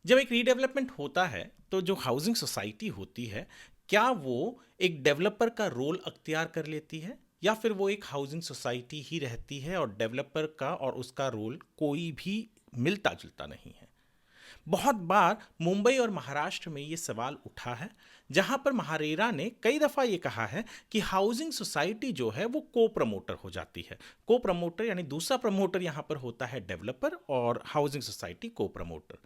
जब एक रीडेवलपमेंट होता है तो जो हाउसिंग सोसाइटी होती है, क्या वो एक डेवलपर का रोल अख्तियार कर लेती है या फिर वो एक हाउसिंग सोसाइटी ही रहती है और डेवलपर का और उसका रोल कोई भी मिलता जुलता नहीं है। बहुत बार मुंबई और महाराष्ट्र में ये सवाल उठा है, जहां पर महारेरा ने कई दफा ये कहा है कि हाउसिंग सोसाइटी जो है वो को प्रमोटर हो जाती है। को प्रमोटर यानी दूसरा प्रमोटर यहां पर होता है डेवलपर और हाउसिंग सोसाइटी को प्रमोटर।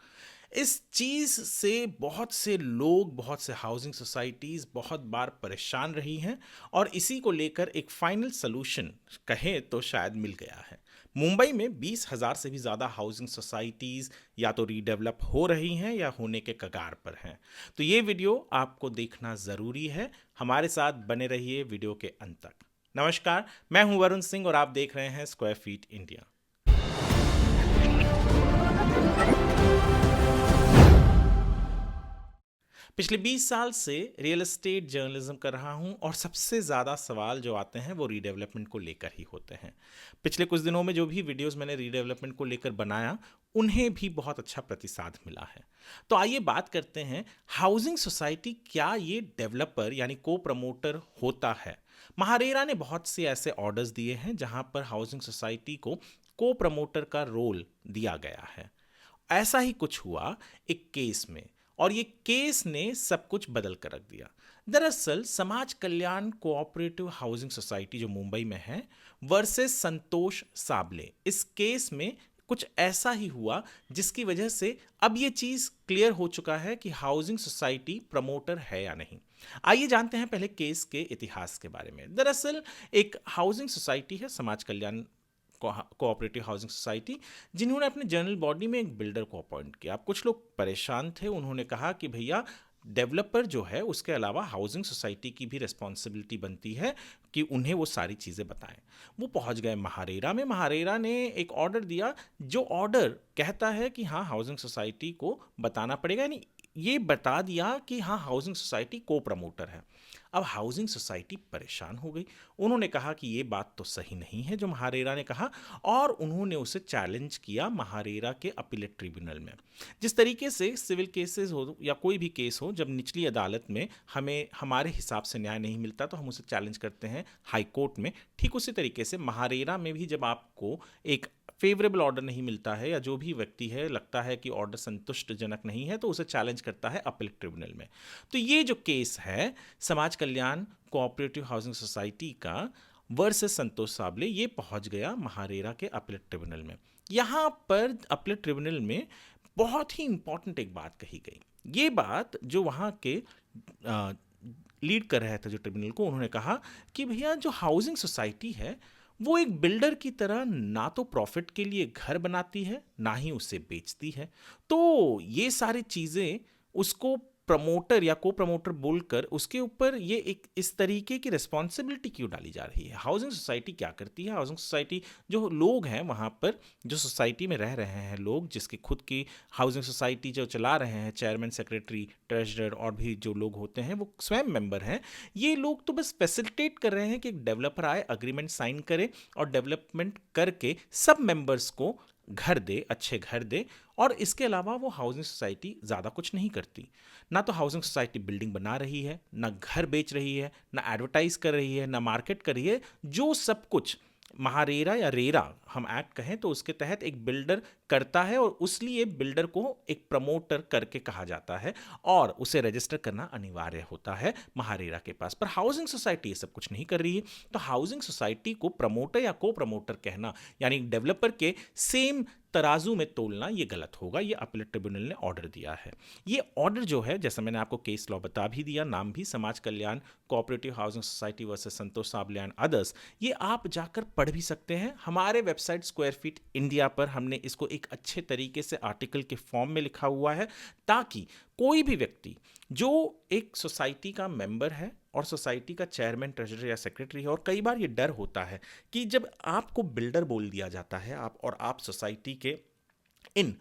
इस चीज से बहुत से लोग, बहुत से हाउसिंग सोसाइटीज बहुत बार परेशान रही हैं और इसी को लेकर एक फाइनल सोल्यूशन कहें तो शायद मिल गया है। मुंबई में 20,000 से भी ज़्यादा हाउसिंग सोसाइटीज़ या तो रीडेवलप हो रही हैं या होने के कगार पर हैं। तो ये वीडियो आपको देखना ज़रूरी है। हमारे साथ बने रहिए वीडियो के अंत तक। नमस्कार, मैं हूं वरुण सिंह और आप देख रहे हैं स्क्वायर फीट इंडिया। पिछले 20 साल से रियल एस्टेट जर्नलिज्म कर रहा हूं और सबसे ज़्यादा सवाल जो आते हैं वो रीडेवलपमेंट को लेकर ही होते हैं। पिछले कुछ दिनों में जो भी वीडियोस मैंने रीडेवलपमेंट को लेकर बनाया, उन्हें भी बहुत अच्छा प्रतिसाद मिला है। तो आइए बात करते हैं, हाउसिंग सोसाइटी क्या ये डेवलपर यानी को प्रमोटर होता है। महारेरा ने बहुत से ऐसे ऑर्डर्स दिए हैं जहां पर हाउसिंग सोसाइटी को प्रमोटर का रोल दिया गया है। ऐसा ही कुछ हुआ एक केस में, और ये केस ने सब कुछ बदल कर रख दिया। दरअसल समाज कल्याण कोऑपरेटिव हाउसिंग सोसाइटी जो मुंबई में है वर्सेस संतोष साबले, इस केस में कुछ ऐसा ही हुआ जिसकी वजह से अब ये चीज क्लियर हो चुका है कि हाउसिंग सोसाइटी प्रमोटर है या नहीं। आइए जानते हैं पहले केस के इतिहास के बारे में। दरअसल एक हाउसिंग सोसाइटी है, समाज कल्याण कोऑपरेटिव हाउसिंग सोसाइटी, जिन्होंने अपने जनरल बॉडी में एक बिल्डर को अपॉइंट किया। अब कुछ लोग परेशान थे, उन्होंने कहा कि भैया डेवलपर जो है उसके अलावा हाउसिंग सोसाइटी की भी रिस्पॉन्सिबिलिटी बनती है कि उन्हें वो सारी चीज़ें बताएं। वो पहुंच गए महारेरा में। महारेरा ने एक ऑर्डर दिया जो ऑर्डर कहता है कि हाँ, हाउसिंग सोसाइटी को बताना पड़ेगा, यानी ये बता दिया कि हाँ, हाउसिंग सोसाइटी को प्रमोटर है। अब हाउसिंग सोसाइटी परेशान हो गई। उन्होंने कहा कि ये बात तो सही नहीं है जो महारेरा ने कहा, और उन्होंने उसे चैलेंज किया महारेरा के अपीलेट ट्रिब्यूनल में। जिस तरीके से सिविल केसेस हो या कोई भी केस हो, जब निचली अदालत में हमें हमारे हिसाब से न्याय नहीं मिलता तो हम उसे चैलेंज करते हैं हाई कोर्ट में, ठीक उसी तरीके से महारेरा में भी जब आपको एक फेवरेबल ऑर्डर नहीं मिलता है या जो भी व्यक्ति है लगता है कि ऑर्डर संतुष्टजनक नहीं है तो उसे चैलेंज करता है अपीलेट ट्रिब्यूनल में। तो ये जो केस है समाज कल्याण कोऑपरेटिव हाउसिंग सोसाइटी का वर्सेस संतोष साबले, ये पहुंच गया महारेरा के अपीलेट ट्रिब्यूनल में। यहां पर अपीलेट ट्रिब्यूनल में बहुत ही इंपॉर्टेंट एक बात कही गई। ये बात जो वहां के लीड कर रहे थे जो ट्रिब्यूनल को, उन्होंने कहा कि भैया जो हाउसिंग सोसाइटी है वो एक बिल्डर की तरह ना तो प्रॉफिट के लिए घर बनाती है ना ही उसे बेचती है। तो ये सारी चीज़ें उसको प्रमोटर या को प्रमोटर बोलकर उसके ऊपर ये एक इस तरीके की रिस्पॉन्सिबिलिटी क्यों डाली जा रही है। हाउसिंग सोसाइटी क्या करती है? हाउसिंग सोसाइटी जो लोग हैं वहाँ पर, जो सोसाइटी में रह रहे हैं लोग, जिसकी खुद की हाउसिंग सोसाइटी जो चला रहे हैं, चेयरमैन, सेक्रेटरी, ट्रेजरर और भी जो लोग होते हैं वो स्वयं मेंबर हैं। ये लोग तो बस फैसिलिटेट कर रहे हैं कि एक डेवलपर आए, अग्रीमेंट साइन करे और डेवलपमेंट करके सब मेंबर्स को घर दे, अच्छे घर दे। और इसके अलावा वो हाउसिंग सोसाइटी ज़्यादा कुछ नहीं करती। ना तो हाउसिंग सोसाइटी बिल्डिंग बना रही है, ना घर बेच रही है, ना एडवर्टाइज कर रही है, ना मार्केट कर रही है। जो सब कुछ महारेरा या रेरा हम एक्ट कहें तो उसके तहत एक बिल्डर करता है और उसलिए बिल्डर को एक प्रमोटर करके कहा जाता है और उसे रजिस्टर करना अनिवार्य होता है महारेरा के पास। पर हाउसिंग सोसाइटी ये सब कुछ नहीं कर रही है। तो हाउसिंग सोसाइटी को प्रमोटर या को प्रमोटर कहना यानी डेवलपर के सेम तराजू में तोलना ये गलत होगा। ये अपीलेट ट्रिब्यूनल ने ऑर्डर दिया है। ये ऑर्डर जो है, जैसा मैंने आपको केस लॉ बता भी दिया, नाम भी Samaj Kalyan cooperative housing society versus Santosh Sable and others, ये आप जाकर पढ़ भी सकते हैं। हमारे वेबसाइट स्क्वायर फीट इंडिया पर हमने इसको एक अच्छे तरीके से आर्टिकल के फॉर्म में लिखा हुआ है, ताकि कोई भी व्यक्ति जो एक सोसाइटी का मेंबर है और सोसाइटी का चेयरमैन, ट्रेजरर या सेक्रेटरी है, और कई बार ये डर होता है कि जब आपको बिल्डर बोल दिया जाता है आप सोसाइटी के इन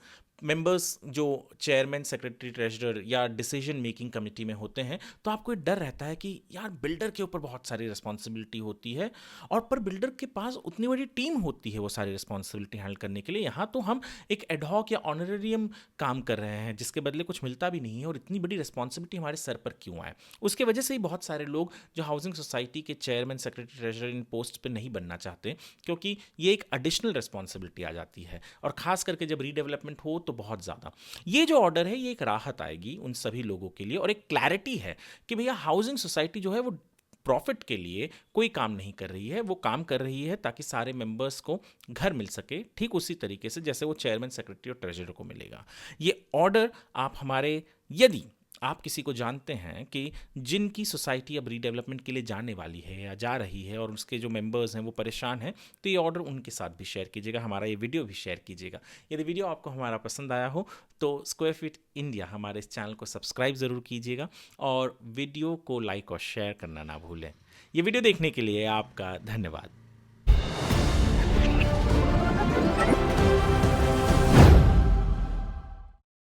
मेंबर्स जो चेयरमैन, सेक्रेटरी, ट्रेजरर या डिसीजन मेकिंग कमेटी में होते हैं, तो आपको एक डर रहता है कि यार बिल्डर के ऊपर बहुत सारी रिस्पॉन्सिबिलिटी होती है, और पर बिल्डर के पास उतनी बड़ी टीम होती है वो सारी रिस्पॉन्सिबिलिटी हैंडल करने के लिए। यहाँ तो हम एक एडहॉक या ऑनरेरियम काम कर रहे हैं जिसके बदले कुछ मिलता भी नहीं है, और इतनी बड़ी रिस्पॉन्सिबिलिटी हमारे सर पर क्यों आए। उसके वजह से ही बहुत सारे लोग जो हाउसिंग सोसाइटी के चेयरमैन, सेक्रेटरी, ट्रेजरर इन पोस्ट पर नहीं बनना चाहते, क्योंकि ये एक एडिशनल रिस्पॉन्सिबिलिटी आ जाती है, और खास करके जब रीडेवलपमेंट हो तो बहुत ज़्यादा। ये जो ऑर्डर है ये एक राहत आएगी उन सभी लोगों के लिए, और एक क्लैरिटी है कि भैया हाउसिंग सोसाइटी जो है वो प्रॉफिट के लिए कोई काम नहीं कर रही है, वो काम कर रही है ताकि सारे मेंबर्स को घर मिल सके, ठीक उसी तरीके से जैसे वो चेयरमैन, सेक्रेटरी और ट्रेजरर को मिलेगा। ये ऑर्डर आप हमारे, यदि आप किसी को जानते हैं कि जिनकी सोसाइटी अब रीडेवलपमेंट के लिए जाने वाली है या जा रही है और उसके जो मेंबर्स हैं वो परेशान हैं, तो ये ऑर्डर उनके साथ भी शेयर कीजिएगा, हमारा ये वीडियो भी शेयर कीजिएगा। यदि वीडियो आपको हमारा पसंद आया हो तो स्क्वायर फीट इंडिया हमारे इस चैनल को सब्सक्राइब ज़रूर कीजिएगा, और वीडियो को लाइक और शेयर करना ना भूलें। ये वीडियो देखने के लिए आपका धन्यवाद।